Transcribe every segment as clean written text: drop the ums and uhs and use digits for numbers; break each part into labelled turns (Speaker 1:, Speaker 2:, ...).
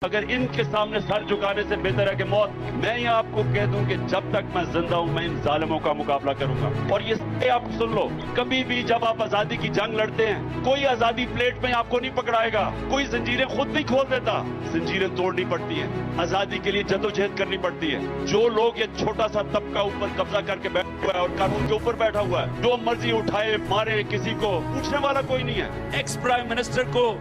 Speaker 1: اگر ان کے سامنے سر جھکانے سے بہتر ہے کہ موت. میں یہ آپ کو کہہ دوں کہ جب تک میں زندہ ہوں میں ان ظالموں کا مقابلہ کروں گا. اور یہ آپ سن لو, کبھی بھی جب آپ آزادی کی جنگ لڑتے ہیں کوئی آزادی پلیٹ میں آپ کو نہیں پکڑائے گا, کوئی زنجیریں خود نہیں کھول دیتا, زنجیریں توڑنی پڑتی ہیں, آزادی کے لیے جدوجہد کرنی پڑتی ہے. جو لوگ یہ چھوٹا سا طبقہ اوپر قبضہ کر کے بیٹھا ہوا ہے اور قانون کے اوپر بیٹھا ہوا ہے, جو مرضی اٹھائے مارے, کسی کو پوچھنے والا کوئی نہیں ہے. ایکس پرائم منسٹر کو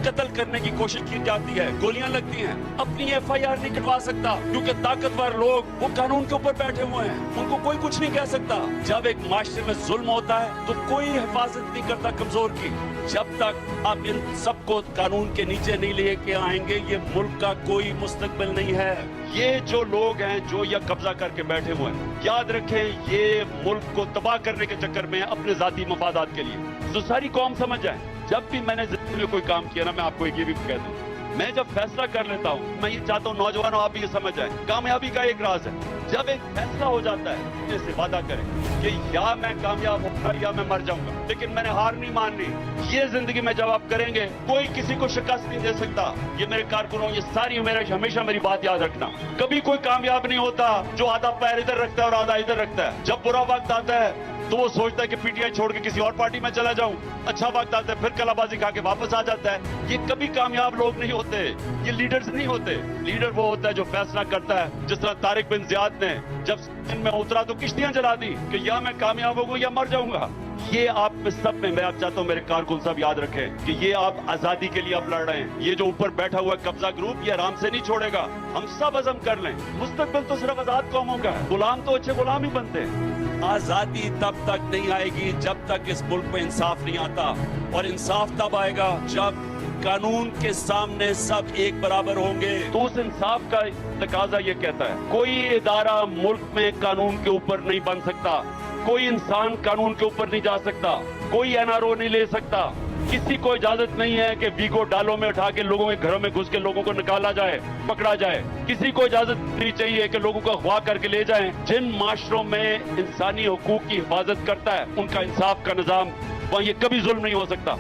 Speaker 1: قتل کرنے کی کوشش کی جاتی ہے, گولیاں لگتی ہیں, اپنی ایف آئی آر نہیں کٹوا سکتا کیونکہ طاقتور لوگ وہ قانون کے اوپر بیٹھے ہوئے ہیں, ان کو کوئی کچھ نہیں کہہ سکتا. جب ایک معاشرے میں ظلم ہوتا ہے تو کوئی حفاظت نہیں کرتا کمزور کی. جب تک آپ ان سب کو قانون کے نیچے نہیں لے کے آئیں گے یہ ملک کا کوئی مستقبل نہیں ہے. یہ جو لوگ ہیں جو یہ قبضہ کر کے بیٹھے ہوئے ہیں, یاد رکھیں یہ ملک کو تباہ کرنے کے چکر میں اپنے ذاتی مفادات کے لیے. تو ساری قوم سمجھ جائے, جب بھی میں نے زندگی میں کوئی کام کیا نا, میں آپ کو یہ بھی کہہ دوں, میں جب فیصلہ کر لیتا ہوں, میں یہ چاہتا ہوں نوجوانوں آپ بھی یہ سمجھ جائیں, کامیابی کا ایک راز ہے جب ایک فیصلہ ہو جاتا ہے اپنے سے وعدہ کریں کہ یا میں کامیاب ہوں گا یا میں مر جاؤں گا, لیکن میں نے ہار نہیں ماننی. یہ زندگی میں جب آپ کریں گے کوئی کسی کو شکست نہیں دے سکتا. یہ میرے کارکنوں, یہ ساری ہمیشہ میری بات یاد رکھنا, کبھی کوئی کامیاب نہیں ہوتا جو آدھا پیر ادھر رکھتا ہے اور آدھا ادھر رکھتا ہے. جب برا وقت آتا ہے تو وہ سوچتا ہے کہ پی ٹی آئی چھوڑ کے کسی اور پارٹی میں چلا جاؤں, اچھا وقت آتا ہے پھر کلا بازی کھا کے واپس آ جاتا ہے. یہ کبھی کامیاب لوگ نہیں ہوتے, یہ لیڈرز نہیں ہوتے. لیڈر وہ ہوتا ہے جو فیصلہ کرتا ہے, جس طرح طارق بن زیاد نے جب ان میں اترا تو کشتیاں جلا دی کہ یا میں کامیاب ہوں گا یا مر جاؤں گا. یہ آپ میں سب میں آپ چاہتا ہوں میرے کارکن صاحب یاد رکھیں کہ یہ آپ آزادی کے لیے آپ لڑ رہے ہیں. یہ جو اوپر بیٹھا ہوا قبضہ گروپ یہ آرام سے نہیں چھوڑے گا. ہم سب عزم کر لیں, مستقبل تو صرف آزاد قوموں کا ہے, غلام تو اچھے غلام ہی بنتے ہیں. آزادی تب تک نہیں آئے گی جب تک اس ملک میں انصاف نہیں آتا, اور انصاف تب آئے گا جب قانون کے سامنے سب ایک برابر ہوں گے. تو اس انصاف کا تقاضا یہ کہتا ہے کوئی ادارہ ملک میں قانون کے اوپر نہیں بن سکتا, کوئی انسان قانون کے اوپر نہیں جا سکتا, کوئی این آر او نہیں لے سکتا. کسی کو اجازت نہیں ہے کہ ویگو ڈالوں میں اٹھا کے لوگوں کے گھروں میں گھس کے لوگوں کو نکالا جائے, پکڑا جائے. کسی کو اجازت نہیں چاہیے کہ لوگوں کو اغوا کر کے لے جائیں. جن معاشروں میں انسانی حقوق کی حفاظت کرتا ہے ان کا انصاف کا نظام, وہاں یہ کبھی ظلم نہیں ہو سکتا.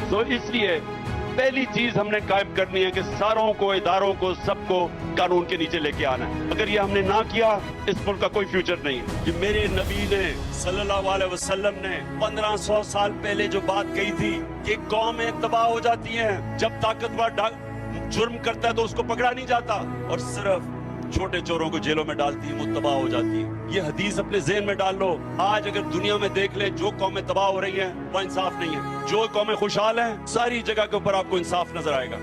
Speaker 1: تو اس لیے پہلی چیز ہم نے قائم کرنی ہے کہ ساروں کو, اداروں کو, سب کو قانون کے نیچے لے کے آنا ہے. اگر یہ ہم نے نہ کیا اس ملک کا کوئی فیوچر نہیں. یہ میرے نبی نے صلی اللہ علیہ وسلم نے 1500 سال پہلے جو بات کہی تھی کہ قومیں تباہ ہو جاتی ہیں جب طاقتور جرم کرتا ہے تو اس کو پکڑا نہیں جاتا, اور صرف چھوٹے چوروں کو جیلوں میں ڈالتی ہیں, وہ تباہ ہو جاتی ہیں. یہ حدیث اپنے ذہن میں ڈال لو. آج اگر دنیا میں دیکھ لے جو قومیں تباہ ہو رہی ہیں وہ انصاف نہیں ہے, جو قومیں خوشحال ہیں ساری جگہ کے اوپر آپ کو انصاف نظر آئے گا.